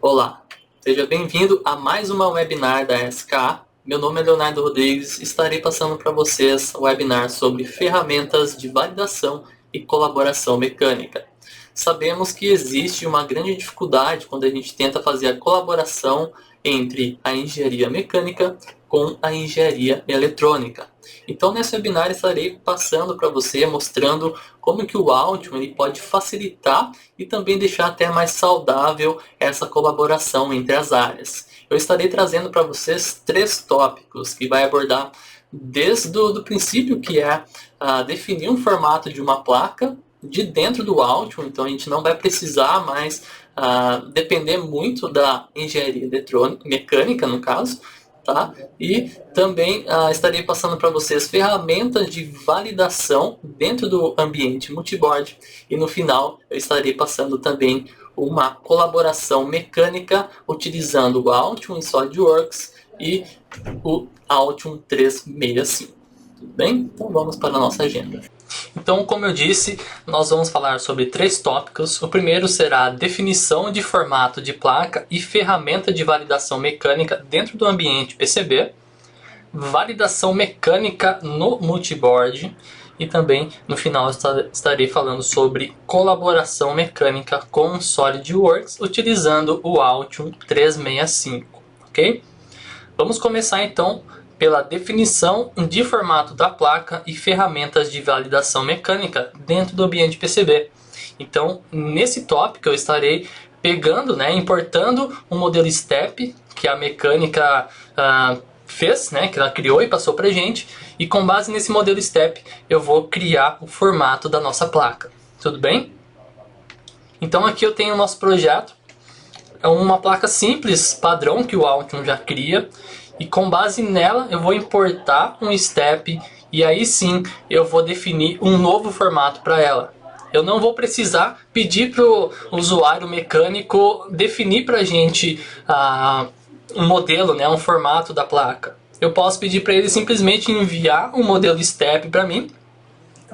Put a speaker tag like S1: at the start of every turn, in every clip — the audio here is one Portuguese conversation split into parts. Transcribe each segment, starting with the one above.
S1: Olá, seja bem-vindo a mais uma webinar da SKA. Meu nome é Leonardo Rodrigues, estarei passando para vocês um webinar sobre ferramentas de validação e colaboração mecânica. Sabemos que existe uma grande dificuldade quando a gente tenta fazer a colaboração entre a engenharia mecânica com a engenharia eletrônica. Então, nesse webinar estarei passando para você, mostrando como que o Altium ele pode facilitar e também deixar até mais saudável essa colaboração entre as áreas. Eu estarei trazendo para vocês 3 tópicos que vai abordar desde o princípio, que é definir um formato de uma placa de dentro do Altium. Então a gente não vai precisar mais depender muito da engenharia eletrônica, mecânica no caso, tá? E também estarei passando para vocês ferramentas de validação dentro do ambiente multiboard, e no final eu estarei passando também uma colaboração mecânica utilizando o Altium SolidWorks e o Altium 365. Tudo bem? Então vamos para a nossa agenda. Então, como eu disse, nós vamos falar sobre 3 tópicos. O primeiro será a definição de formato de placa e ferramenta de validação mecânica dentro do ambiente PCB, validação mecânica no multiboard e também no final estarei falando sobre colaboração mecânica com o SolidWorks utilizando o Altium 365, ok? Vamos começar então pela definição de formato da placa e ferramentas de validação mecânica dentro do ambiente PCB. Então, nesse tópico eu estarei pegando, importando um modelo STEP que a mecânica fez, que ela criou e passou pra gente, e com base nesse modelo STEP eu vou criar o formato da nossa placa. Tudo bem? Então aqui eu tenho o nosso projeto. É uma placa simples, padrão, que o Altium já cria. E com base nela eu vou importar um step e aí sim eu vou definir um novo formato para ela. Eu não vou precisar pedir para o usuário mecânico definir para a gente um modelo, um formato da placa. Eu posso pedir para ele simplesmente enviar um modelo step para mim,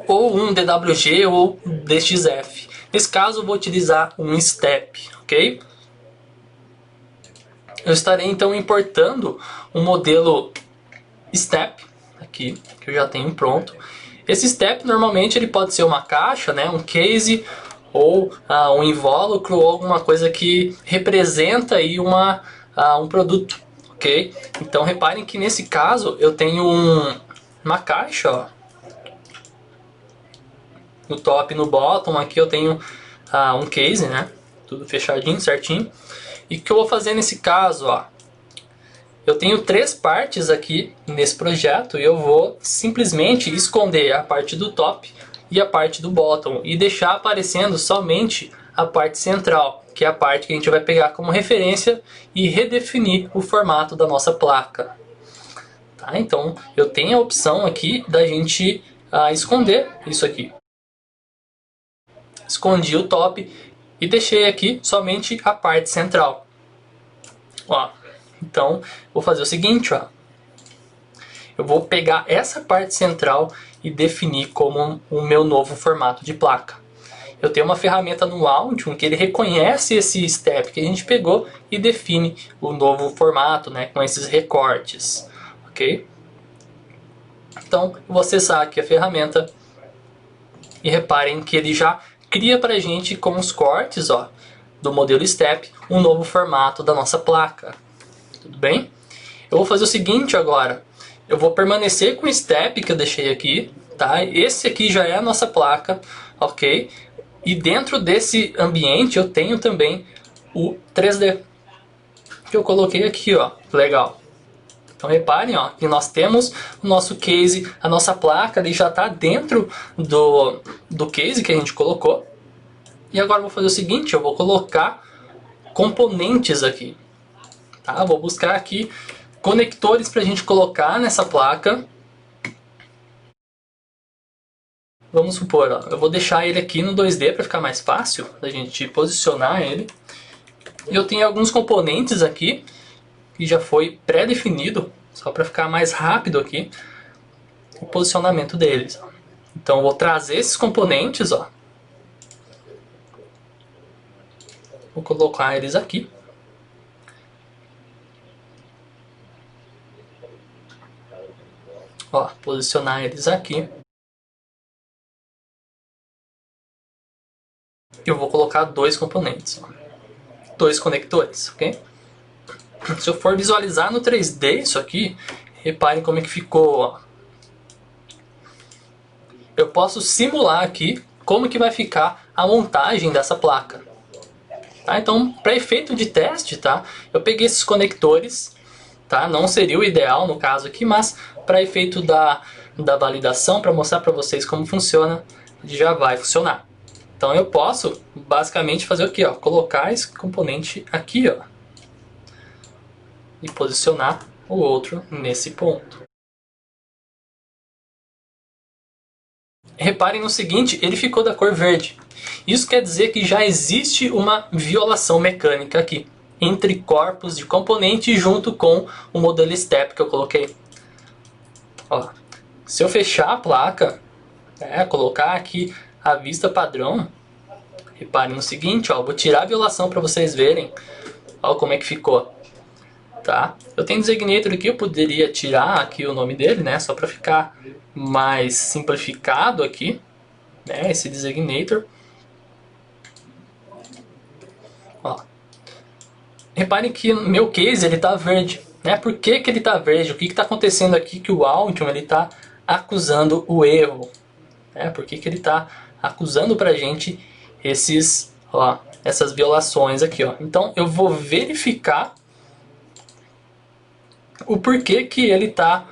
S1: ou um DWG ou DXF. Nesse caso eu vou utilizar um step, ok? Eu estarei então importando um modelo STEP aqui, que eu já tenho pronto. Esse STEP normalmente ele pode ser uma caixa, um case, ou um invólucro, ou alguma coisa que representa aí um produto, ok? Então reparem que nesse caso eu tenho uma caixa, ó. No top e no bottom aqui eu tenho um case, tudo fechadinho, certinho. E o que eu vou fazer nesse caso, ó? Eu tenho 3 partes aqui nesse projeto e eu vou simplesmente esconder a parte do top e a parte do bottom e deixar aparecendo somente a parte central, que é a parte que a gente vai pegar como referência e redefinir o formato da nossa placa. Tá? Então eu tenho a opção aqui da gente esconder isso aqui. Escondi o top e deixei aqui somente a parte central. Ó, então, vou fazer o seguinte, ó. Eu vou pegar essa parte central e definir como o meu novo formato de placa. Eu tenho uma ferramenta no Altium que ele reconhece esse step que a gente pegou e define o novo formato, com esses recortes, ok? Então, eu vou acessar aqui a ferramenta e reparem que ele já cria pra gente com os cortes, ó, do modelo STEP, um novo formato da nossa placa. Tudo bem? Eu vou fazer o seguinte agora. Eu vou permanecer com o STEP que eu deixei aqui, tá? Esse aqui já é a nossa placa, ok? E dentro desse ambiente eu tenho também o 3D, que eu coloquei aqui, ó. Legal. Então reparem, ó, que nós temos o nosso case, a nossa placa ali já está dentro do case que a gente colocou. E agora eu vou fazer o seguinte, eu vou colocar componentes aqui. Tá? Vou buscar aqui conectores para a gente colocar nessa placa. Vamos supor, ó, eu vou deixar ele aqui no 2D para ficar mais fácil da gente posicionar ele. E eu tenho alguns componentes aqui que já foi pré-definido, só para ficar mais rápido aqui o posicionamento deles. Então eu vou trazer esses componentes, ó. Vou colocar eles aqui. Ó, posicionar eles aqui. Eu vou colocar dois componentes, ó. Dois conectores, ok? Se eu for visualizar no 3D isso aqui, reparem como é que ficou, ó. Eu posso simular aqui como que vai ficar a montagem dessa placa. Tá? Então, para efeito de teste, tá? Eu peguei esses conectores, tá? Não seria o ideal no caso aqui, mas para efeito da validação, para mostrar para vocês como funciona, já vai funcionar. Então eu posso basicamente fazer o quê? Ó? Colocar esse componente aqui, ó, e posicionar o outro nesse ponto. Reparem no seguinte, ele ficou da cor verde. Isso quer dizer que já existe uma violação mecânica aqui, entre corpos de componente junto com o modelo step que eu coloquei. Ó, se eu fechar a placa, colocar aqui a vista padrão, reparem no seguinte, ó, vou tirar a violação para vocês verem, ó, como é que ficou. Tá? Eu tenho designator aqui, eu poderia tirar aqui o nome dele, né, só para ficar mais simplificado aqui, né, esse designator. Ó. Reparem que no meu case ele está verde, né? Por que que ele está verde? O que está acontecendo aqui que o Altium ele está acusando o erro? Né? Por que que ele está acusando para a gente essas violações aqui? Ó. Então eu vou verificar o porquê que ele está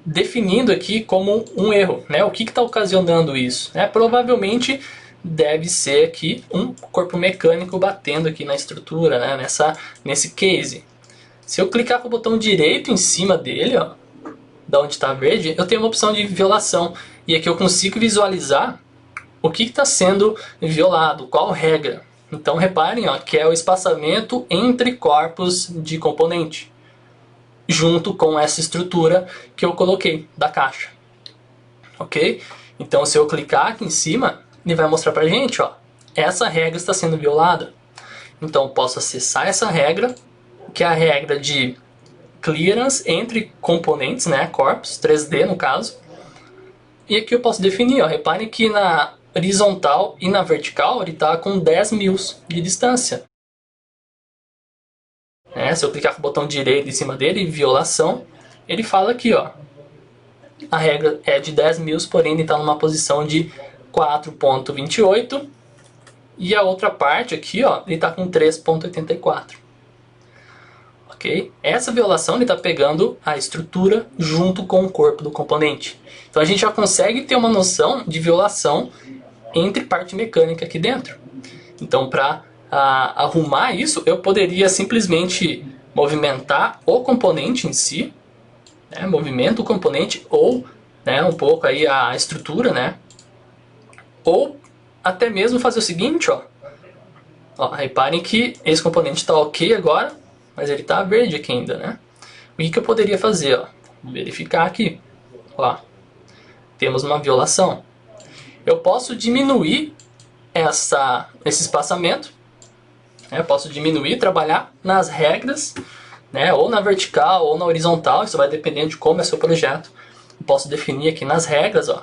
S1: definindo aqui como um erro, né? O que está ocasionando isso? Provavelmente deve ser aqui um corpo mecânico batendo aqui na estrutura, né? Nesse case. Se eu clicar com o botão direito em cima dele, ó, da onde está verde, eu tenho uma opção de violação. E aqui eu consigo visualizar o que está sendo violado, qual regra. Então reparem, ó, que é o espaçamento entre corpos de componente, junto com essa estrutura que eu coloquei da caixa. Ok? Então se eu clicar aqui em cima, ele vai mostrar pra gente, ó, essa regra está sendo violada. Então eu posso acessar essa regra, que é a regra de clearance entre componentes, né, corpos, 3D no caso. E aqui eu posso definir, ó, reparem que na horizontal e na vertical ele está com 10 mils de distância. Se eu clicar com o botão direito em cima dele, violação, ele fala aqui, ó, a regra é de 10 mils, porém ele está numa posição de 4.28 e a outra parte aqui, ó, ele está com 3.84. Ok? Essa violação ele está pegando a estrutura junto com o corpo do componente. Então a gente já consegue ter uma noção de violação entre parte mecânica aqui dentro. Então para arrumar isso, eu poderia simplesmente movimentar o componente em si, né? Movimento o componente ou, né, um pouco aí a estrutura, né? Ou até mesmo fazer o seguinte, ó, reparem que esse componente está ok agora, mas ele está verde aqui ainda, né? O que eu poderia fazer? Ó? Verificar aqui, ó, temos uma violação. Eu posso diminuir esse espaçamento, né? Posso diminuir, trabalhar nas regras, né? Ou na vertical ou na horizontal, isso vai depender de como é seu projeto. Eu posso definir aqui nas regras, ó,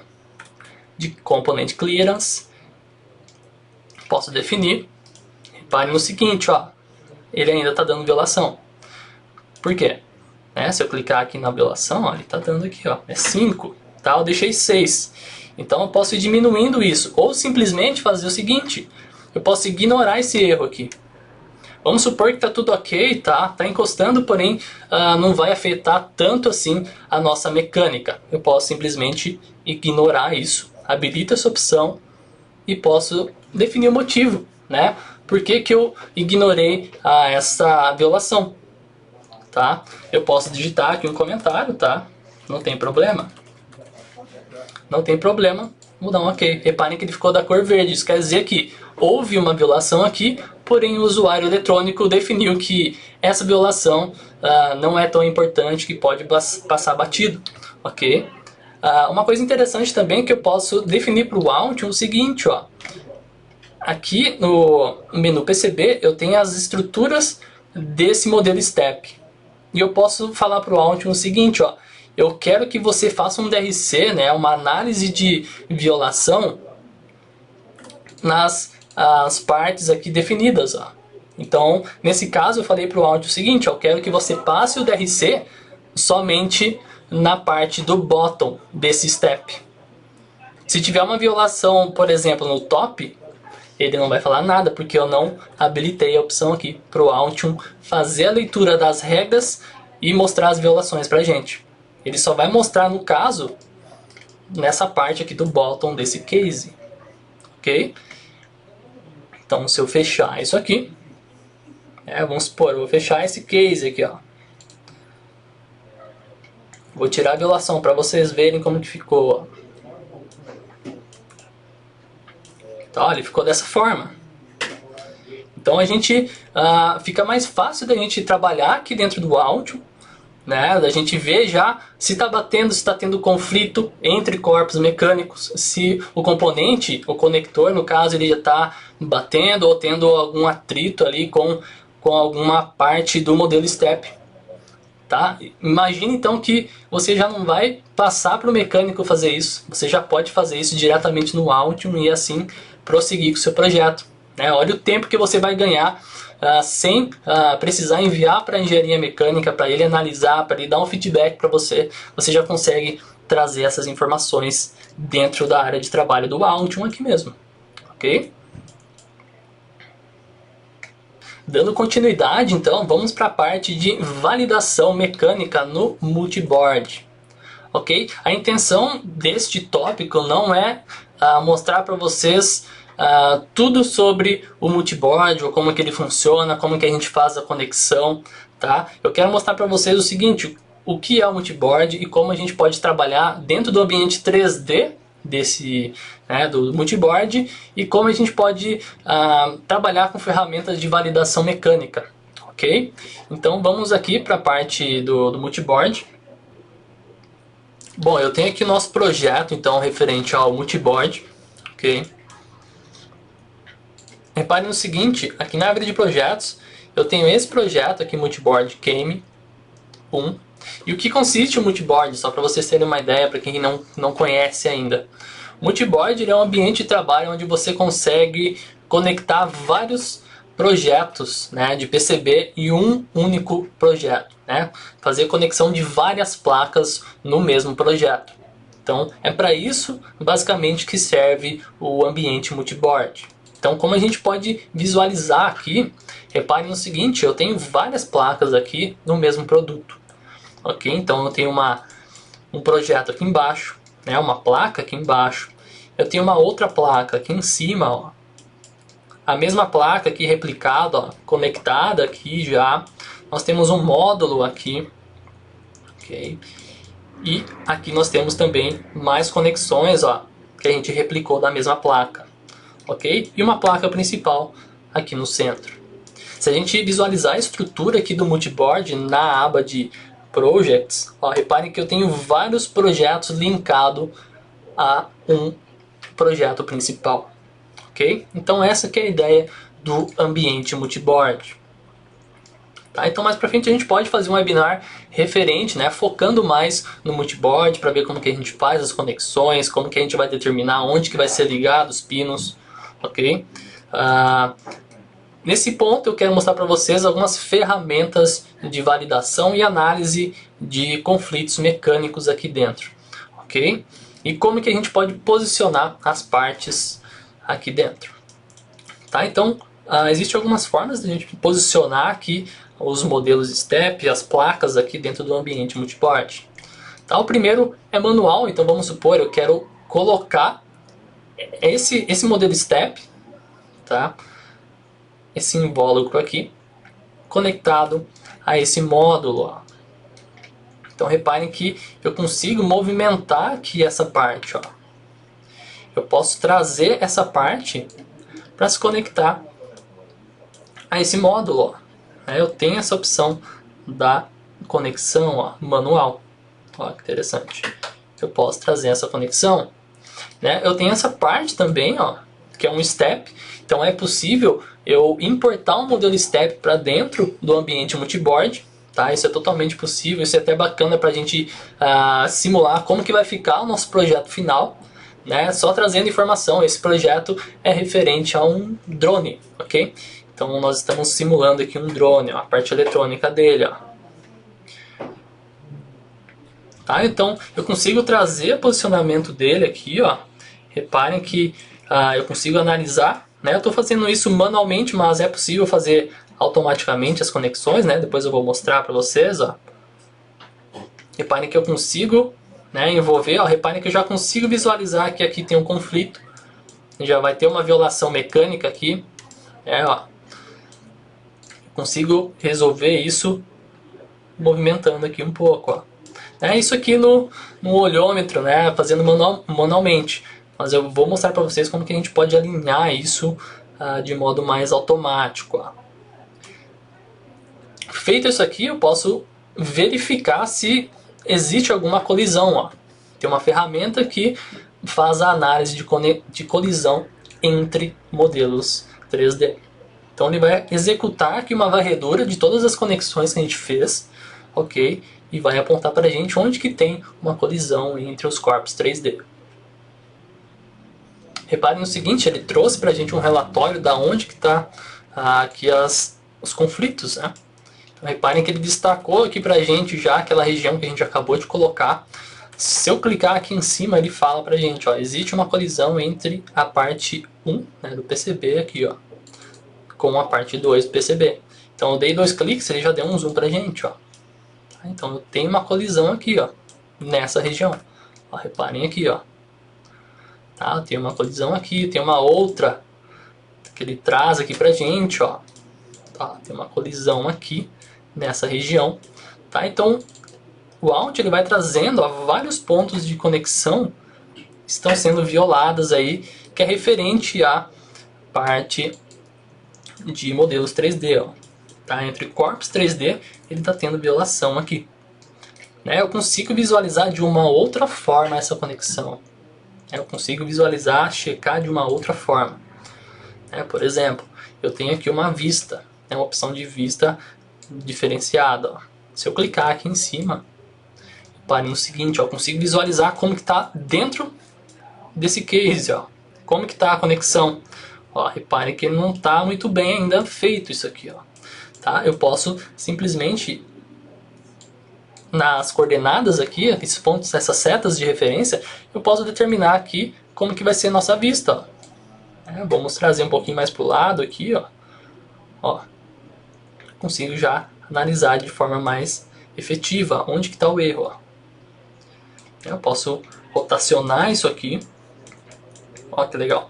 S1: de componente clearance, posso definir. Repare no seguinte, ó, ele ainda está dando violação. Por quê? Se eu clicar aqui na violação, ó, ele está dando aqui, ó, é 5, tá? Eu deixei 6. Então eu posso ir diminuindo isso, ou simplesmente fazer o seguinte, eu posso ignorar esse erro aqui. Vamos supor que está tudo ok, tá encostando, porém não vai afetar tanto assim a nossa mecânica. Eu posso simplesmente ignorar isso, habilito essa opção e posso definir o motivo, né? Por que que eu ignorei essa violação, tá? Eu posso digitar aqui um comentário, tá? Não tem problema. Não tem problema, vou dar um ok. Reparem que ele ficou da cor verde, isso quer dizer que houve uma violação aqui, porém o usuário eletrônico definiu que essa violação não é tão importante, que pode passar batido, ok? Uma coisa interessante também que eu posso definir para o Altium é o seguinte, ó. Aqui no menu PCB eu tenho as estruturas desse modelo Step. E eu posso falar para o Altium o seguinte, ó. eu quero que você faça um DRC, né, uma análise de violação nas as partes aqui definidas. Ó. Então, nesse caso, eu falei para o áudio o seguinte, eu quero que você passe o DRC somente na parte do bottom desse step. Se tiver uma violação, por exemplo, no top, ele não vai falar nada, porque eu não habilitei a opção aqui para o Altium fazer a leitura das regras e mostrar as violações para a gente. Ele só vai mostrar, no caso, nessa parte aqui do bottom desse case. Ok? Então, se eu fechar isso aqui, vamos supor, eu vou fechar esse case aqui, ó. Vou tirar a violação para vocês verem como que ficou. Então, olha, ele ficou dessa forma. Então, a gente fica mais fácil da gente trabalhar aqui dentro do Altium, né? Da gente ver já se está batendo, se está tendo conflito entre corpos mecânicos, se o componente, o conector, no caso, ele já está batendo ou tendo algum atrito ali com alguma parte do modelo step. Tá? Imagine então que você já não vai passar para o mecânico fazer isso, você já pode fazer isso diretamente no Altium e assim prosseguir com o seu projeto. Né? Olha o tempo que você vai ganhar sem precisar enviar para a engenharia mecânica, para ele analisar, para ele dar um feedback para você. Você já consegue trazer essas informações dentro da área de trabalho do Altium aqui mesmo. Ok? Dando continuidade, então, vamos para a parte de validação mecânica no multiboard. Ok? A intenção deste tópico não é mostrar para vocês tudo sobre o multiboard, ou como que ele funciona, como que a gente faz a conexão. Tá? Eu quero mostrar para vocês o seguinte, o que é o multiboard e como a gente pode trabalhar dentro do ambiente 3D do multiboard e como a gente pode trabalhar com ferramentas de validação mecânica, ok? Então vamos aqui para a parte do multiboard. Bom, eu tenho aqui o nosso projeto então referente ao multiboard, ok? Reparem no seguinte, aqui na árvore de projetos eu tenho esse projeto aqui, multiboard Came 1. E o que consiste o multiboard, só para vocês terem uma ideia, para quem não conhece ainda. O multiboard é um ambiente de trabalho onde você consegue conectar vários projetos, né, de PCB em um único projeto. Né? Fazer conexão de várias placas no mesmo projeto. Então é para isso basicamente que serve o ambiente multiboard. Então como a gente pode visualizar aqui, reparem no seguinte, eu tenho várias placas aqui no mesmo produto. Ok, então eu tenho um projeto aqui embaixo, né, uma placa aqui embaixo. Eu tenho uma outra placa aqui em cima, ó. A mesma placa aqui replicada, ó, conectada aqui já. Nós temos um módulo aqui, ok? E aqui nós temos também mais conexões, ó, que a gente replicou da mesma placa, ok? E uma placa principal aqui no centro. Se a gente visualizar a estrutura aqui do multiboard na aba de Projects, ó, reparem que eu tenho vários projetos linkados a um projeto principal, ok? Então essa que é a ideia do ambiente multiboard. Tá? Então mais pra frente a gente pode fazer um webinar referente, né, focando mais no multiboard, para ver como que a gente faz as conexões, como que a gente vai determinar onde que vai ser ligado os pinos, ok? Nesse ponto eu quero mostrar para vocês algumas ferramentas de validação e análise de conflitos mecânicos aqui dentro, ok? E como que a gente pode posicionar as partes aqui dentro. Tá? Então existem algumas formas de a gente posicionar aqui os modelos STEP, as placas aqui dentro do ambiente multiboard. Tá? O primeiro é manual, então vamos supor, eu quero colocar esse modelo STEP, tá? Esse invólucro aqui, conectado a esse módulo. Ó. Então reparem que eu consigo movimentar aqui essa parte. Ó. Eu posso trazer essa parte para se conectar a esse módulo. Ó. Eu tenho essa opção da conexão, ó, manual. Ó, que interessante. Eu posso trazer essa conexão. Né? Eu tenho essa parte também, ó, que é um step. Então é possível eu importar um modelo step para dentro do ambiente multiboard. Tá? Isso é totalmente possível, isso é até bacana para a gente simular como que vai ficar o nosso projeto final, né? Só trazendo informação, esse projeto é referente a um drone, ok? Então nós estamos simulando aqui um drone, ó, a parte eletrônica dele, ó. Tá? Então eu consigo trazer o posicionamento dele aqui, ó. Reparem que eu consigo analisar, né? Eu estou fazendo isso manualmente, mas é possível fazer automaticamente as conexões, né? Depois eu vou mostrar para vocês, ó. Reparem que eu consigo, né, envolver, ó. Reparem que eu já consigo visualizar que aqui tem um conflito. Já vai ter uma violação mecânica aqui, ó. Consigo resolver isso movimentando aqui um pouco, ó. Isso aqui no olhômetro, né, fazendo manualmente. Mas eu vou mostrar para vocês como que a gente pode alinhar isso de modo mais automático, ó. Feito isso aqui, eu posso verificar se existe alguma colisão, ó. Tem uma ferramenta que faz a análise de colisão entre modelos 3D. Então ele vai executar aqui uma varredura de todas as conexões que a gente fez, ok? E vai apontar para a gente onde que tem uma colisão entre os corpos 3D. Reparem no seguinte, ele trouxe para a gente um relatório da onde que está aqui os conflitos, né? Então, reparem que ele destacou aqui para a gente já aquela região que a gente acabou de colocar. Se eu clicar aqui em cima, ele fala para a gente, ó, existe uma colisão entre a parte 1, né, do PCB aqui, ó, com a parte 2 do PCB. Então eu dei 2 cliques, ele já deu um zoom para a gente, ó. Então eu tenho uma colisão aqui, ó, nessa região. Ó, reparem aqui, ó. Tá, tem uma colisão aqui, tem uma outra que ele traz aqui pra gente, ó. Tá, tem uma colisão aqui nessa região. Tá, então o Alt ele vai trazendo, ó, vários pontos de conexão estão sendo violadas aí, que é referente à parte de modelos 3D, ó. Tá, entre corpos 3D ele está tendo violação aqui. Né, eu consigo visualizar de uma outra forma essa conexão. Eu consigo visualizar, checar de uma outra forma. Por exemplo, eu tenho aqui uma vista, uma opção de vista diferenciada. Ó. Se eu clicar aqui em cima, reparem no seguinte, ó, eu consigo visualizar como que está dentro desse case, ó, como que está a conexão. Ó, reparem que não está muito bem ainda feito isso aqui. Ó. Tá? Eu posso simplesmente, nas coordenadas aqui, esses pontos, essas setas de referência, eu posso determinar aqui como que vai ser a nossa vista. Ó. Vamos trazer um pouquinho mais para o lado aqui. Ó. Consigo já analisar de forma mais efetiva onde que está o erro. Ó. Eu posso rotacionar isso aqui. Ó, que legal.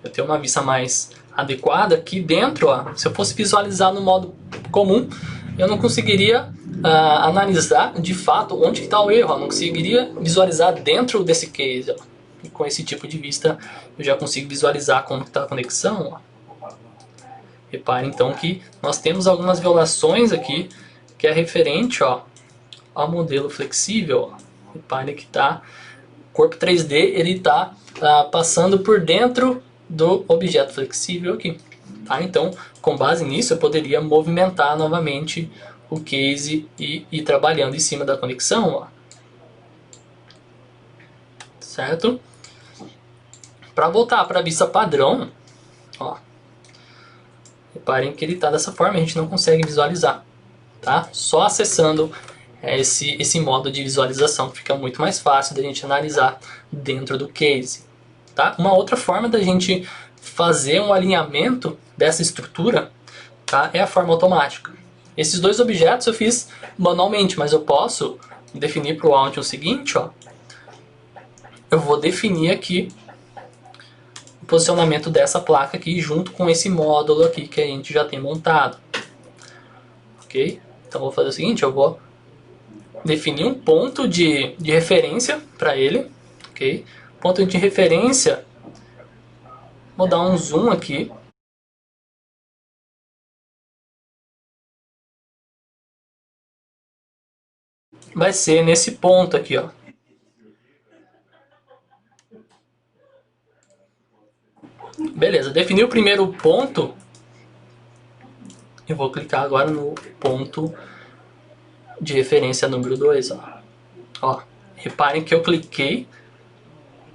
S1: Eu tenho uma vista mais adequada aqui dentro. Ó. Se eu fosse visualizar no modo comum, eu não conseguiria analisar de fato onde está o erro. Eu não conseguiria visualizar dentro desse case. Ó. E com esse tipo de vista eu já consigo visualizar como está a conexão. Ó. Repare então que nós temos algumas violações aqui que é referente, ó, ao modelo flexível. Ó. Repare que tá, o corpo 3D ele está passando por dentro do objeto flexível aqui. Tá? Então, com base nisso, eu poderia movimentar novamente o case e ir trabalhando em cima da conexão. Ó. Certo? Para voltar para a vista padrão, ó, reparem que ele está dessa forma, a gente não consegue visualizar. Tá? Só acessando esse modo de visualização fica muito mais fácil da gente analisar dentro do case. Tá? Uma outra forma da gente fazer um alinhamento dessa estrutura, tá, é a forma automática. Esses dois objetos eu fiz manualmente, mas eu posso definir para o Alt o seguinte, ó, eu vou definir aqui o posicionamento dessa placa aqui junto com esse módulo aqui que a gente já tem montado. Ok? Então eu vou fazer o seguinte, eu vou definir um ponto de referência para ele. Ok? Ponto de referência, vou dar um zoom aqui. Vai ser nesse ponto aqui, ó. Beleza, defini o primeiro ponto. Eu vou clicar agora no ponto de referência número 2. Ó, reparem que eu cliquei,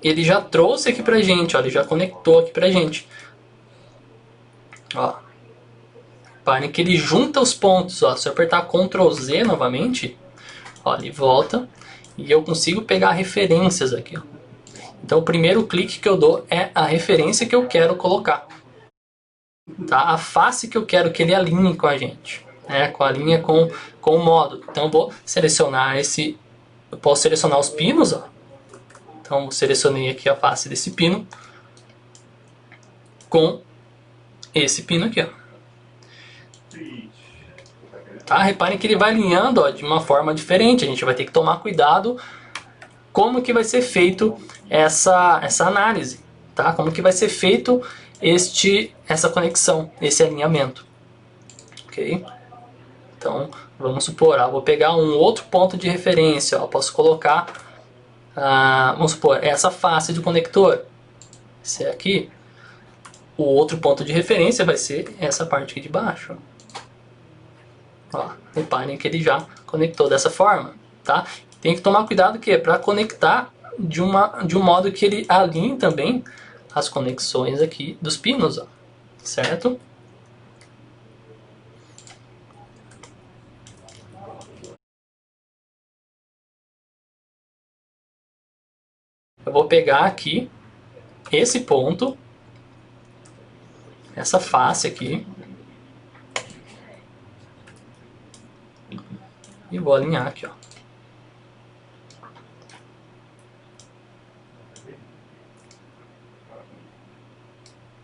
S1: ele já trouxe aqui pra gente, ó, ele já conectou aqui pra gente. Ó, reparem que ele junta os pontos, ó, se eu apertar Ctrl Z novamente, ó, ele volta e eu consigo pegar referências aqui, ó. Então o primeiro clique que eu dou é a referência que eu quero colocar, tá? A face que eu quero que ele alinhe com a gente, né? Com a linha com o módulo. Então eu vou selecionar eu posso selecionar os pinos, ó. Então eu selecionei aqui a face desse pino com esse pino aqui, ó. Tá? Reparem que ele vai alinhando, ó, de uma forma diferente. A gente vai ter que tomar cuidado como que vai ser feito essa análise, tá? Como que vai ser feito essa conexão, esse alinhamento, ok? Então, vamos supor, vou pegar um outro ponto de referência, ó, posso colocar, vamos supor, essa face do conector, esse aqui, o outro ponto de referência vai ser essa parte aqui de baixo, ó, reparem que ele já conectou dessa forma, tá? Tem que tomar cuidado que é para conectar de um modo que ele alinhe também as conexões aqui dos pinos, ó, certo? Eu vou pegar aqui esse ponto, essa face aqui, e vou alinhar aqui, ó.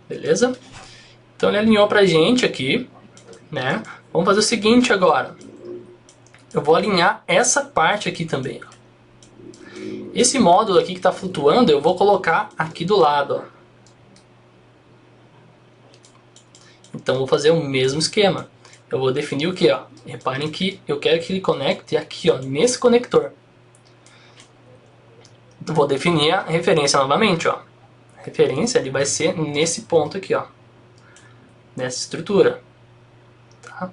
S1: Beleza? Então ele alinhou pra gente aqui, né? Vamos fazer o seguinte agora. Eu vou alinhar essa parte aqui também, ó. Esse módulo aqui que está flutuando, eu vou colocar aqui do lado, ó. Então vou fazer o mesmo esquema. Eu vou definir o que, ó? Reparem que eu quero que ele conecte aqui, ó, nesse conector. Vou definir a referência novamente, ó. A referência ele vai ser nesse ponto aqui, ó, nessa estrutura, tá?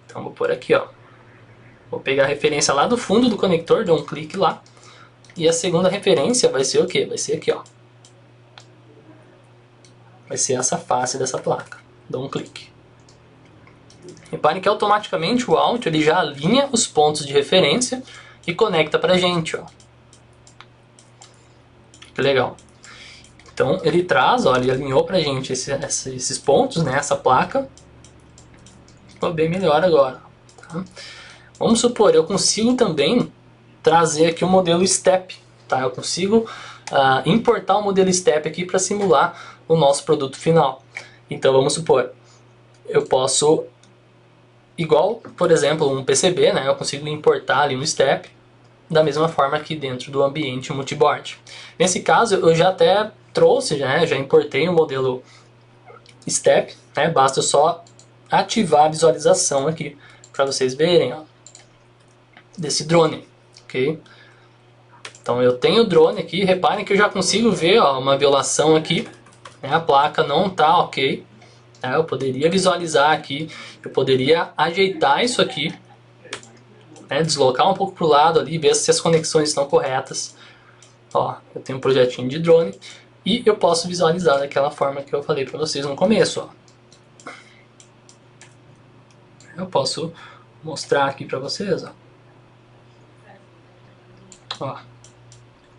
S1: Então vou pôr aqui, ó. Vou pegar a referência lá do fundo do conector, dou um clique lá. E a segunda referência vai ser o quê? Vai ser aqui, ó. Vai ser essa face dessa placa. Dou um clique. Reparem que automaticamente o Alt ele já alinha os pontos de referência e conecta pra gente, ó. Que legal. Então ele traz, ó, ele alinhou pra gente esses pontos, né, essa placa. Ficou bem melhor agora, tá? Vamos supor, eu consigo também trazer aqui o modelo Step, tá? Eu consigo importar o modelo Step aqui para simular o nosso produto final. Então vamos supor, eu posso, igual, por exemplo, um PCB, né? Eu consigo importar ali um Step da mesma forma que dentro do ambiente multiboard. Nesse caso eu já até trouxe, né? Já importei o modelo Step, né? Basta eu só ativar a visualização aqui para vocês verem, ó, desse drone, ok? Então eu tenho o drone aqui, reparem que eu já consigo ver, ó, uma violação aqui, né? A placa não está ok, né? Eu poderia visualizar aqui, eu poderia ajeitar isso aqui, né? Deslocar um pouco para o lado ali, ver se as conexões estão corretas. Ó, eu tenho um projetinho de drone e eu posso visualizar daquela forma que eu falei para vocês no começo, ó. Eu posso mostrar aqui para vocês, ó. Ó,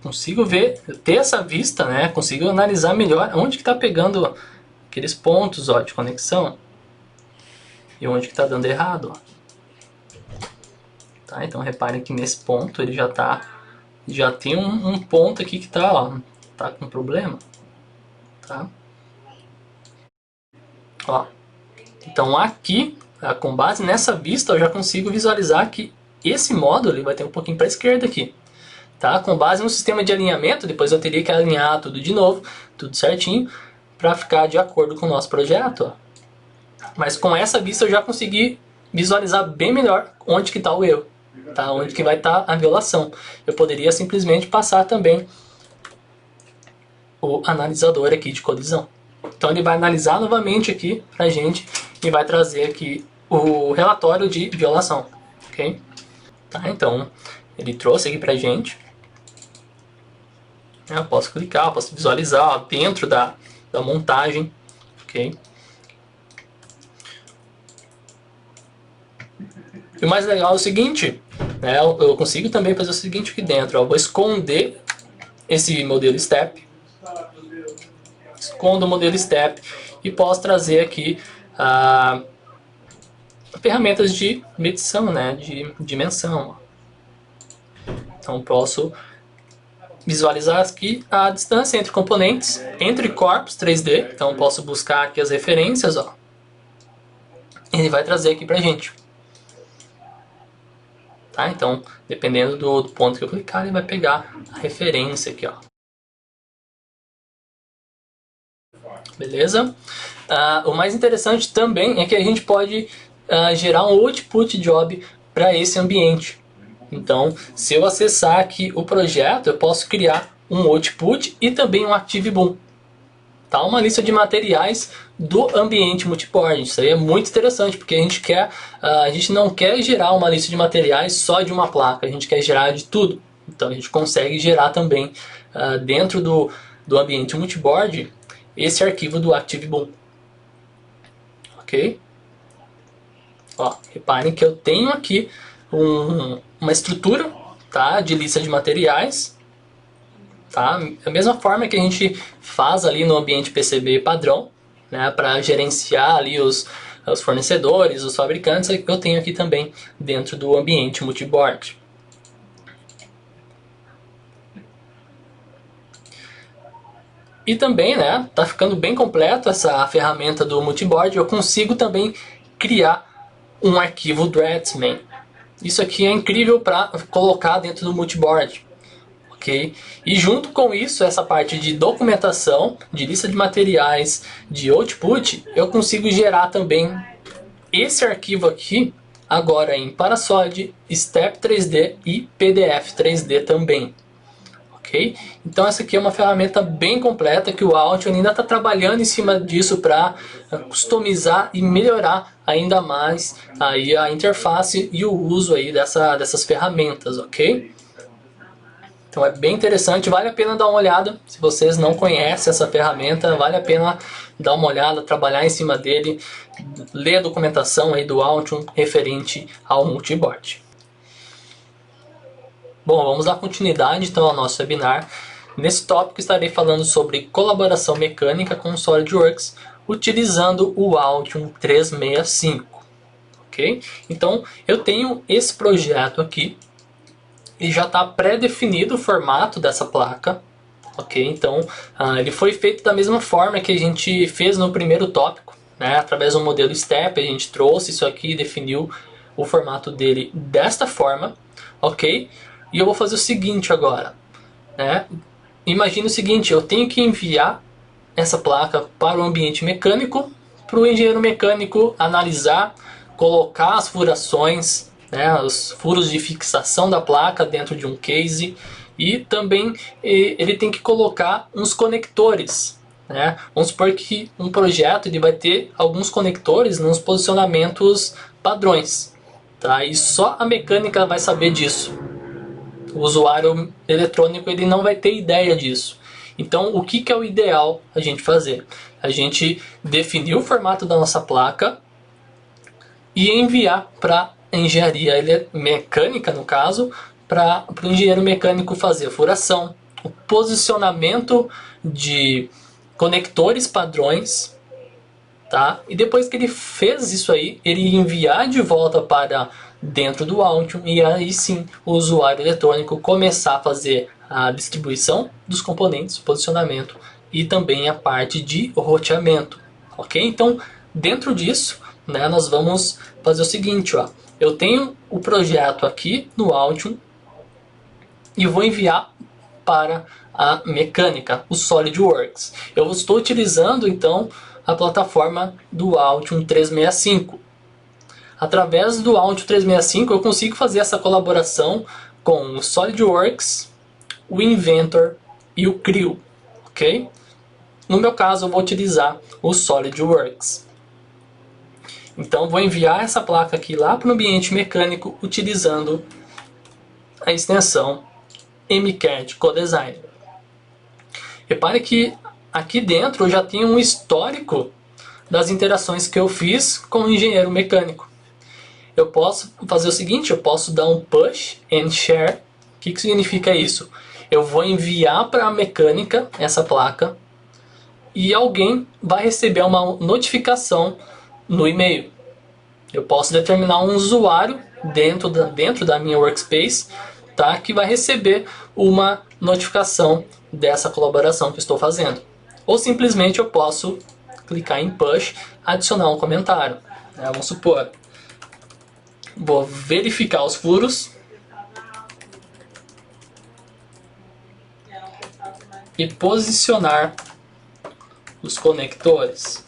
S1: consigo ver, ter essa vista, né? Consigo analisar melhor onde que está pegando aqueles pontos, ó, de conexão e onde que está dando errado, ó. Tá? Então reparem que nesse ponto ele já tem um ponto aqui que está, ó, tá com problema, tá? Ó, então aqui, com base nessa vista, eu já consigo visualizar que esse módulo ele vai ter um pouquinho para a esquerda aqui. Tá? Com base no sistema de alinhamento, depois eu teria que alinhar tudo de novo, tudo certinho, para ficar de acordo com o nosso projeto, ó. Mas com essa vista eu já consegui visualizar bem melhor onde que está o erro, tá? Onde que vai estar a violação. Eu poderia simplesmente passar também o analisador aqui de colisão. Então ele vai analisar novamente aqui para a gente e vai trazer aqui o relatório de violação, ok? Tá? Então, ele trouxe aqui pra gente. Eu posso clicar, posso visualizar ó, dentro da montagem. Ok? E o mais legal é o seguinte, né, eu consigo também fazer o seguinte aqui dentro. Ó, eu vou esconder esse modelo Step. Escondo o modelo Step e posso trazer aqui ferramentas de medição, né, de dimensão. Então posso visualizar aqui a distância entre componentes, entre corpos 3D. Então posso buscar aqui as referências, ó. Ele vai trazer aqui pra gente. Tá? Então, dependendo do ponto que eu clicar, ele vai pegar a referência aqui, ó. Beleza? O mais interessante também é que a gente pode gerar um output job para esse ambiente. Então, se eu acessar aqui o projeto, eu posso criar um output e também um ActiveBoom. Tá? Uma lista de materiais do ambiente multiboard. Isso aí é muito interessante, porque a gente não quer gerar uma lista de materiais só de uma placa, a gente quer gerar de tudo. Então a gente consegue gerar também dentro do ambiente multiboard esse arquivo do ActiveBoom. Ok? Ó, reparem que eu tenho aqui uma estrutura, tá, de lista de materiais. Tá? Da mesma forma que a gente faz ali no ambiente PCB padrão, né, para gerenciar ali os fornecedores, os fabricantes, eu tenho aqui também dentro do ambiente multiboard. E também, né, tá ficando bem completo essa ferramenta do multiboard, eu consigo também criar um arquivo Dreadsman. Isso aqui é incrível para colocar dentro do multiboard. Okay? E junto com isso, essa parte de documentação, de lista de materiais, de output, eu consigo gerar também esse arquivo aqui, agora em Parasolid, Step 3D e PDF 3D também. Okay? Então essa aqui é uma ferramenta bem completa que o Altium ainda está trabalhando em cima disso para customizar e melhorar ainda mais aí a interface e o uso aí dessas ferramentas, ok? Então é bem interessante, vale a pena dar uma olhada. Se vocês não conhecem essa ferramenta, vale a pena dar uma olhada, trabalhar em cima dele, ler a documentação aí do Altium referente ao multiboard. Bom, vamos dar continuidade então ao nosso webinar. Nesse tópico estarei falando sobre colaboração mecânica com o SolidWorks utilizando o Altium 365. Ok? Então eu tenho esse projeto aqui. E já está pré-definido o formato dessa placa, ok? Então ele foi feito da mesma forma que a gente fez no primeiro tópico, né? Através do modelo Step a gente trouxe isso aqui e definiu o formato dele desta forma, ok? E eu vou fazer o seguinte agora, né? Imagine o seguinte, eu tenho que enviar essa placa para o ambiente mecânico, para o engenheiro mecânico analisar, colocar as furações, né, os furos de fixação da placa dentro de um case, e também ele tem que colocar uns conectores, né? Vamos supor que um projeto ele vai ter alguns conectores nos posicionamentos padrões, tá? E só a mecânica vai saber disso. O usuário eletrônico ele não vai ter ideia disso. Então o que é o ideal a gente fazer? A gente definir o formato da nossa placa e enviar para engenharia mecânica, no caso, para o engenheiro mecânico fazer a furação, o posicionamento de conectores padrões, tá? E depois que ele fez isso aí, ele enviar de volta para dentro do Altium e aí sim o usuário eletrônico começar a fazer a distribuição dos componentes, posicionamento e também a parte de roteamento, ok? Então dentro disso, né, nós vamos fazer o seguinte, ó. Eu tenho o projeto aqui no Altium e vou enviar para a mecânica, o SolidWorks. Eu estou utilizando então a plataforma do Altium 365. Através do Altium 365 eu consigo fazer essa colaboração com o SolidWorks, o Inventor e o Creo, ok? No meu caso eu vou utilizar o SolidWorks. Então vou enviar essa placa aqui lá para o ambiente mecânico utilizando a extensão MCAD CodeSigner. Repare que aqui dentro eu já tenho um histórico das interações que eu fiz com o engenheiro mecânico. Eu posso fazer o seguinte, eu posso dar um push and share. O que significa isso? Eu vou enviar para a mecânica essa placa e alguém vai receber uma notificação no e-mail. Eu posso determinar um usuário dentro da minha workspace, tá, que vai receber uma notificação dessa colaboração que eu estou fazendo. Ou simplesmente eu posso clicar em push, adicionar um comentário. Vamos supor, vou verificar os furos e posicionar os conectores.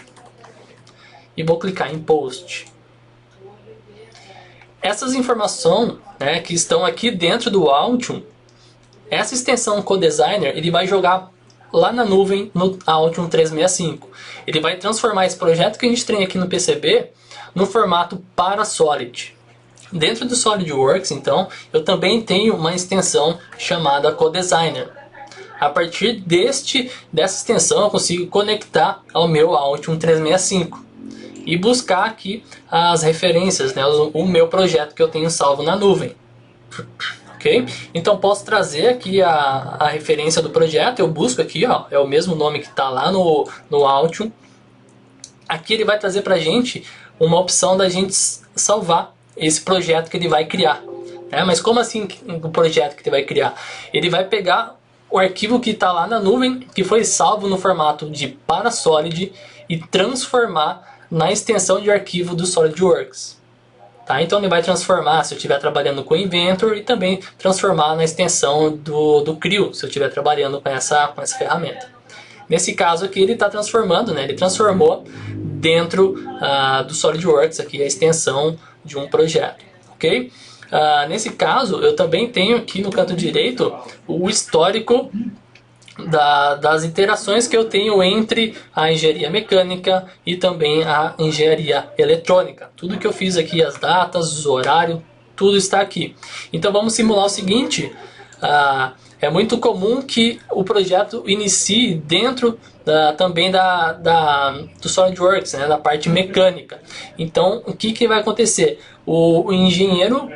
S1: E vou clicar em post. Essas informações, né, que estão aqui dentro do Altium, essa extensão CodeSigner, ele vai jogar lá na nuvem no Altium 365. Ele vai transformar esse projeto que a gente tem aqui no PCB no formato para Solid. Dentro do SolidWorks, então, eu também tenho uma extensão chamada CodeSigner. A partir dessa extensão eu consigo conectar ao meu Altium 365 e buscar aqui as referências, né, o meu projeto que eu tenho salvo na nuvem. Ok? Então posso trazer aqui a referência do projeto, eu busco aqui, ó, é o mesmo nome que está lá no Altium. Aqui ele vai trazer para a gente uma opção da gente salvar esse projeto que ele vai criar. Mas como assim o projeto que ele vai criar? Ele vai pegar o arquivo que está lá na nuvem, que foi salvo no formato de Parasolid, e transformar na extensão de arquivo do SolidWorks. Tá? Então ele vai transformar se eu estiver trabalhando com o Inventor e também transformar na extensão do Creo, se eu estiver trabalhando com essa ferramenta. Nesse caso aqui ele está transformando, né? Ele transformou dentro do SolidWorks aqui a extensão de um projeto. Ok? Nesse caso eu também tenho aqui no canto direito o histórico das interações que eu tenho entre a engenharia mecânica e também a engenharia eletrônica. Tudo que eu fiz aqui, as datas, os horários, tudo está aqui. Então vamos simular o seguinte, é muito comum que o projeto inicie dentro também do SolidWorks, né, da parte mecânica. Então o que vai acontecer? O engenheiro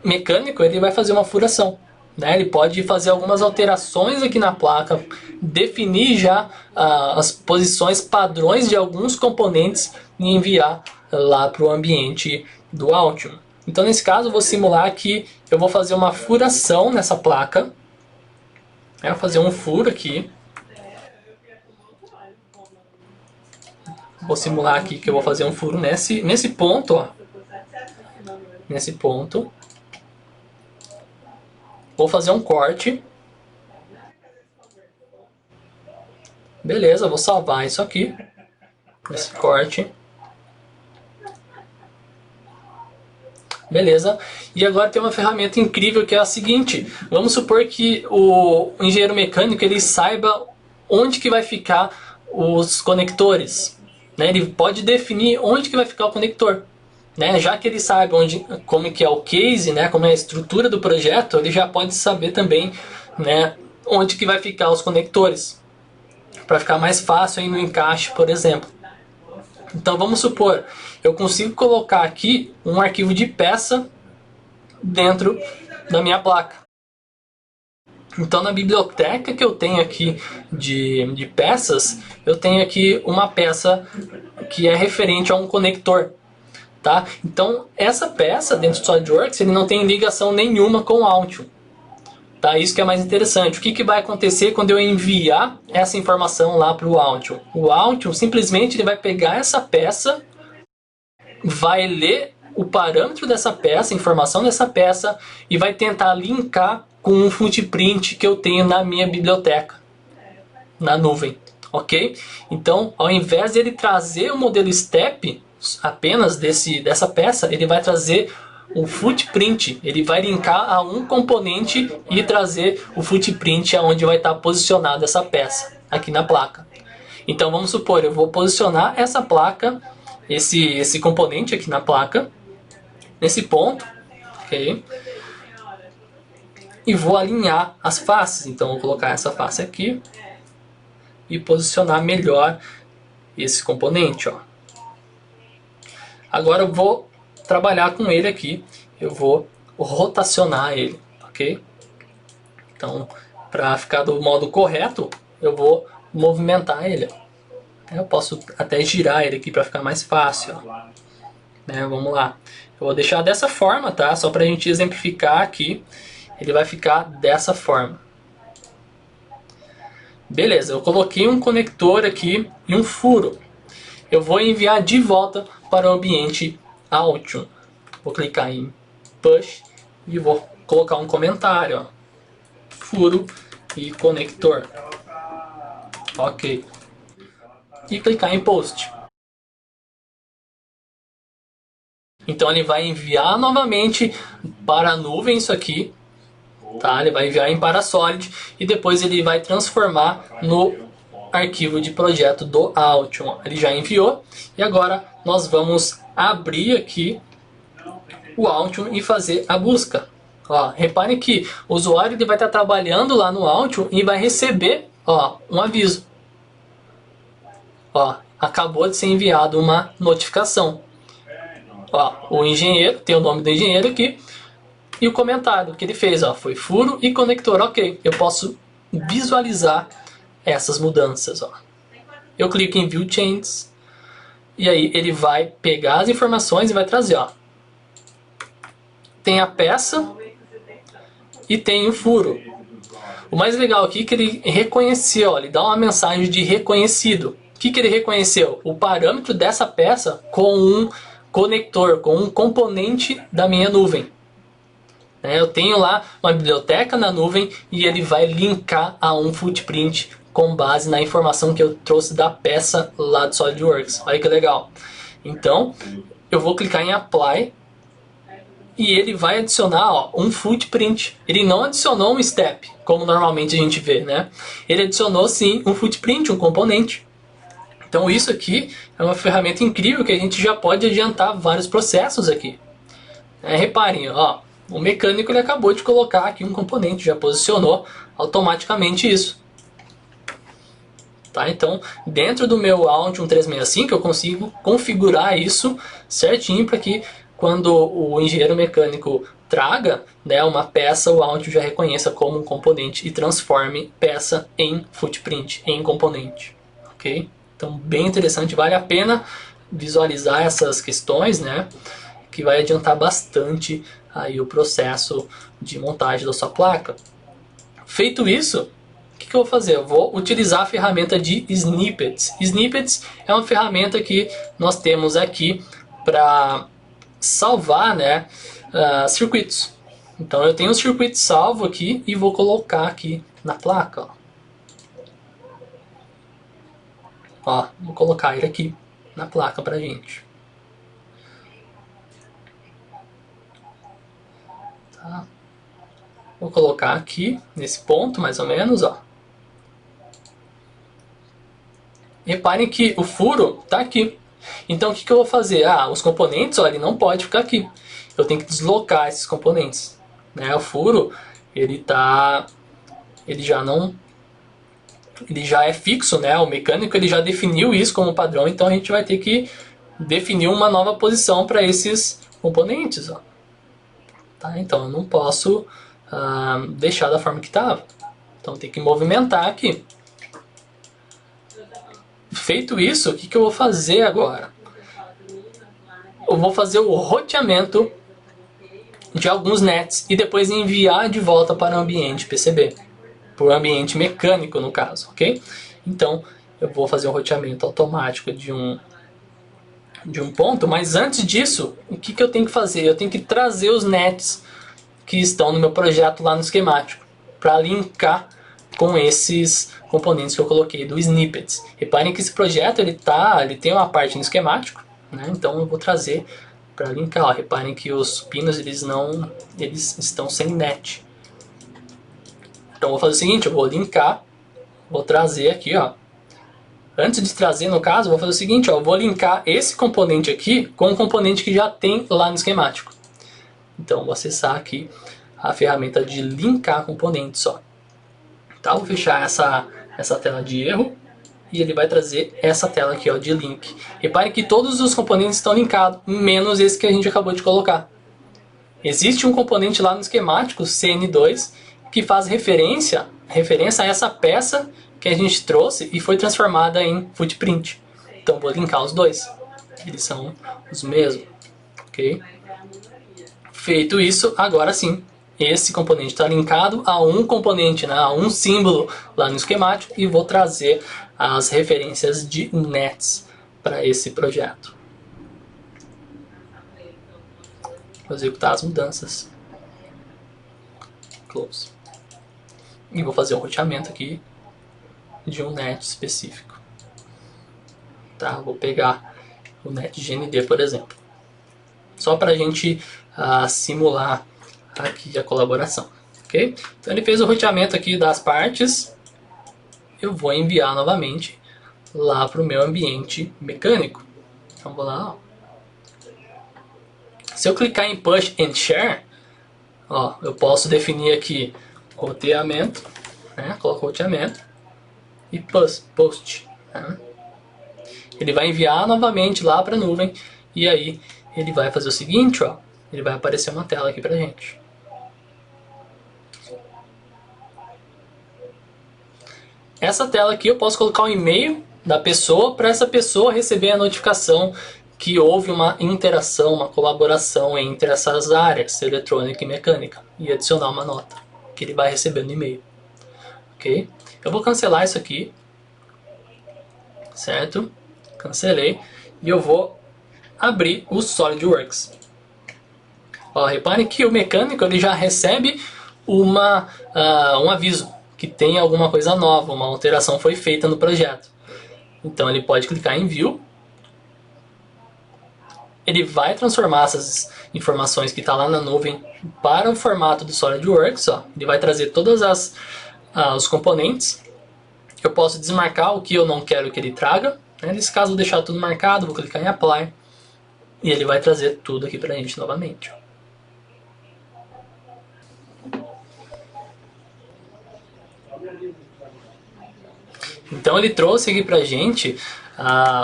S1: mecânico ele vai fazer uma furação. Ele pode fazer algumas alterações aqui na placa, definir já as posições padrões de alguns componentes e enviar lá para o ambiente do Altium. Então nesse caso eu vou simular que eu vou fazer uma furação nessa placa. Vou fazer um furo aqui. Vou simular aqui que eu vou fazer um furo nesse ponto. Ó. Nesse ponto. Vou fazer um corte. Beleza, vou salvar isso aqui. Esse corte. Beleza. E agora tem uma ferramenta incrível que é a seguinte. Vamos supor que o engenheiro mecânico ele saiba onde que vai ficar os conectores. Ele pode definir onde que vai ficar o conector. Já que ele sabe como que é o case, como é a estrutura do projeto, ele já pode saber também onde que vai ficar os conectores, para ficar mais fácil aí no encaixe, por exemplo. Então vamos supor, eu consigo colocar aqui um arquivo de peça dentro da minha placa. Então na biblioteca que eu tenho aqui de peças, eu tenho aqui uma peça que é referente a um conector. Tá? Então essa peça dentro do SolidWorks ele não tem ligação nenhuma com o Altium. Tá? Isso que é mais interessante. O que vai acontecer quando eu enviar essa informação lá para o Altium? O Altium simplesmente ele vai pegar essa peça, vai ler o parâmetro dessa peça, a informação dessa peça e vai tentar linkar com um footprint que eu tenho na minha biblioteca, na nuvem. Ok? Então ao invés de ele trazer o modelo STEP apenas dessa peça, ele vai trazer o footprint, ele vai linkar a um componente e trazer o footprint aonde vai estar posicionada essa peça aqui na placa. Então vamos supor, eu vou posicionar essa placa, esse componente aqui na placa, nesse ponto, ok? e vou alinhar as faces. Então vou colocar essa face aqui e posicionar melhor esse componente, ó. Agora eu vou trabalhar com ele aqui, eu vou rotacionar ele, ok? Então, para ficar do modo correto, eu vou movimentar ele. Eu posso até girar ele aqui para ficar mais fácil, ó. Vamos lá. Eu vou deixar dessa forma, tá? Só para a gente exemplificar aqui, ele vai ficar dessa forma. Beleza, eu coloquei um conector aqui e um furo. Eu vou enviar de volta para o ambiente Altium. Vou clicar em Push e vou colocar um comentário, ó. Furo e conector. Ok. E clicar em Post. Então ele vai enviar novamente para a nuvem isso aqui. Tá? Ele vai enviar em Parasolid e depois ele vai transformar no arquivo de projeto do Altium. Ele já enviou e agora nós vamos abrir aqui o Altium e fazer a busca. Ó, reparem que o usuário ele vai estar trabalhando lá no Altium e vai receber, ó, um aviso. Ó, acabou de ser enviado uma notificação. Ó, o engenheiro, tem o nome do engenheiro aqui. E o comentário que ele fez, ó, foi furo e conector, ok. Eu posso visualizar essas mudanças, ó. Eu clico em View Changes e aí ele vai pegar as informações e vai trazer, ó. Tem a peça e tem o furo. O mais legal aqui é que ele reconheceu, ó, ele dá uma mensagem de reconhecido. O que ele reconheceu? O parâmetro dessa peça com um conector, com um componente da minha nuvem. Eu tenho lá uma biblioteca na nuvem e ele vai linkar a um footprint com base na informação que eu trouxe da peça lá do SolidWorks. Olha que legal. Então, eu vou clicar em Apply e ele vai adicionar, ó, um footprint. Ele não adicionou um step, como normalmente a gente vê, né? Ele adicionou sim um footprint, um componente. Então isso aqui é uma ferramenta incrível que a gente já pode adiantar vários processos aqui. Reparem, ó. O mecânico ele acabou de colocar aqui um componente, já posicionou automaticamente isso. Tá? Então, dentro do meu Altium 365 eu consigo configurar isso certinho para que quando o engenheiro mecânico traga, né, uma peça, o Altium já reconheça como um componente e transforme peça em footprint, em componente. Ok? Então, bem interessante, vale a pena visualizar essas questões, né, que vai adiantar bastante aí o processo de montagem da sua placa. Feito isso, o que eu vou fazer? Eu vou utilizar a ferramenta de Snippets. Snippets é uma ferramenta que nós temos aqui para salvar, né, circuitos. Então eu tenho um circuito salvo aqui e vou colocar aqui na placa. Ó, vou colocar ele aqui na placa para gente. Tá. Vou colocar aqui, nesse ponto mais ou menos, ó. Reparem que o furo está aqui. Então o que eu vou fazer? Os componentes, ó, ele não pode ficar aqui. Eu tenho que deslocar esses componentes. O furo, ele já é fixo, né? O mecânico ele já definiu isso como padrão, então a gente vai ter que definir uma nova posição para esses componentes, ó. Tá? Então eu não posso deixar da forma que estava. Então tem que movimentar aqui. Feito isso, o que eu vou fazer agora? Eu vou fazer o roteamento de alguns nets e depois enviar de volta para o ambiente PCB. Para o ambiente mecânico no caso, ok? Então eu vou fazer um roteamento automático de um ponto, mas antes disso, o que eu tenho que fazer? Eu tenho que trazer os nets que estão no meu projeto lá no esquemático para linkar com esses componentes que eu coloquei do Snippets. Reparem que esse projeto ele tem uma parte no esquemático, né? Então eu vou trazer para linkar. Ó, reparem que os pinos eles estão sem net. Então eu vou fazer o seguinte, eu vou linkar, vou trazer aqui, ó. Antes de trazer, no caso, eu vou fazer o seguinte, ó, eu vou linkar esse componente aqui com um componente que já tem lá no esquemático. Então, vou acessar aqui a ferramenta de linkar componentes só. Tá, vou fechar essa tela de erro e ele vai trazer essa tela aqui, ó, de link. Repare que todos os componentes estão linkados, menos esse que a gente acabou de colocar. Existe um componente lá no esquemático, CN2, que faz referência a essa peça que a gente trouxe e foi transformada em footprint. Então vou linkar os dois. Eles são os mesmos. Ok? Feito isso, agora sim, esse componente está linkado a um componente, né, a um símbolo lá no esquemático, e vou trazer as referências de nets para esse projeto. Vou executar as mudanças. Close. E vou fazer um roteamento aqui de um net específico. Tá? Vou pegar o net GND, por exemplo. Só para a gente simular aqui a colaboração. Ok? Então ele fez o roteamento aqui das partes. Eu vou enviar novamente lá para o meu ambiente mecânico. Então vou lá. Ó. Se eu clicar em Push and Share, ó, eu posso definir aqui roteamento, né? Coloco roteamento e post. Né? Ele vai enviar novamente lá para a nuvem e aí ele vai fazer o seguinte, ó, ele vai aparecer uma tela aqui para gente. Essa tela aqui eu posso colocar um e-mail da pessoa para essa pessoa receber a notificação que houve uma interação, uma colaboração entre essas áreas, eletrônica e mecânica, e adicionar uma nota que ele vai receber no e-mail. Ok? Eu vou cancelar isso aqui, certo? Cancelei e eu vou abrir o SolidWorks. Ó, reparem que o mecânico ele já recebe um aviso que tem alguma coisa nova, uma alteração foi feita no projeto. Então ele pode clicar em View. Ele vai transformar essas informações que está lá na nuvem para o formato do SolidWorks. Ó. Ele vai trazer todos os componentes. Eu posso desmarcar o que eu não quero que ele traga. Né? Nesse caso, vou deixar tudo marcado, vou clicar em Apply. E ele vai trazer tudo aqui para a gente novamente. Ó. Então ele trouxe aqui para a gente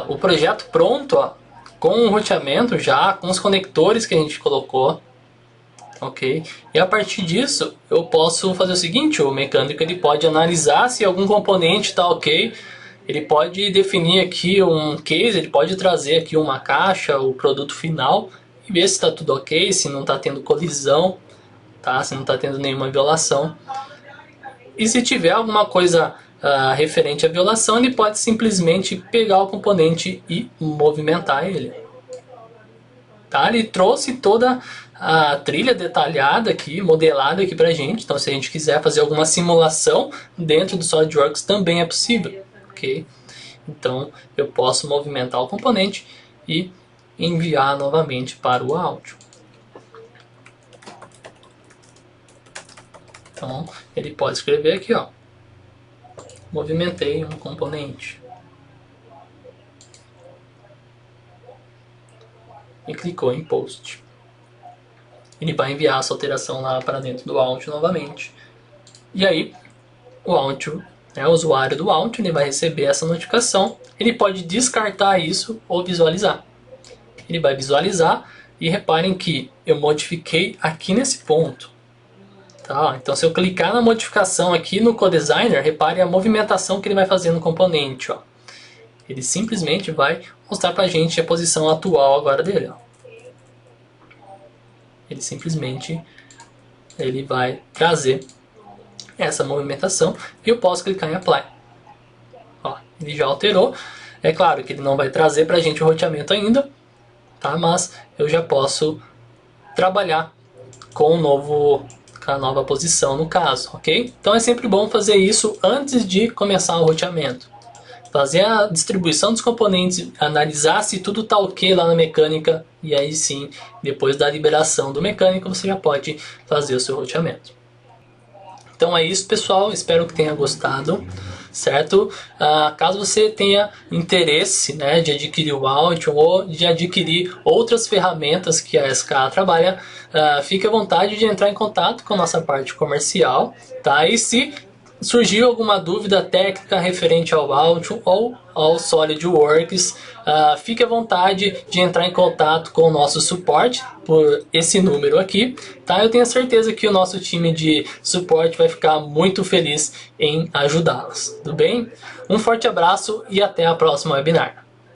S1: o projeto pronto, ó, com o roteamento já, com os conectores que a gente colocou, ok? E a partir disso eu posso fazer o seguinte, o mecânico ele pode analisar se algum componente está ok, ele pode definir aqui um case, ele pode trazer aqui uma caixa, o produto final, e ver se está tudo ok, se não está tendo colisão, tá? Se não está tendo nenhuma violação. E se tiver alguma coisa referente à violação, ele pode simplesmente pegar o componente e movimentar ele. Tá? Ele trouxe toda a trilha detalhada aqui, modelada aqui pra gente. Então se a gente quiser fazer alguma simulação dentro do SolidWorks também é possível. Okay? Então eu posso movimentar o componente e enviar novamente para o áudio. Então ele pode escrever aqui, ó. Movimentei um componente. E clicou em Post. Ele vai enviar essa alteração lá para dentro do áudio novamente. E aí, o áudio, o usuário do áudio, ele vai receber essa notificação. Ele pode descartar isso ou visualizar. Ele vai visualizar e reparem que eu modifiquei aqui nesse ponto. Tá? Então se eu clicar na modificação aqui no CoDesigner, repare a movimentação que ele vai fazer no componente. Ó. Ele simplesmente vai mostrar pra gente a posição atual agora dele. Ó. Ele vai trazer essa movimentação e eu posso clicar em Apply. Ó, ele já alterou. É claro que ele não vai trazer pra gente o roteamento ainda, tá? Mas eu já posso trabalhar com a nova posição no caso, ok? Então é sempre bom fazer isso antes de começar o roteamento. Fazer a distribuição dos componentes, analisar se tudo está ok lá na mecânica e aí sim, depois da liberação do mecânico, você já pode fazer o seu roteamento. Então é isso, pessoal. Espero que tenha gostado. certo? Caso você tenha interesse, né, de adquirir o Altium ou de adquirir outras ferramentas que a SK trabalha, fique à vontade de entrar em contato com a nossa parte comercial, tá? E se surgiu alguma dúvida técnica referente ao Altium ou ao SolidWorks, fique à vontade de entrar em contato com o nosso suporte por esse número aqui, tá? Eu tenho certeza que o nosso time de suporte vai ficar muito feliz em ajudá-los, tudo bem? Um forte abraço e até a próxima webinar.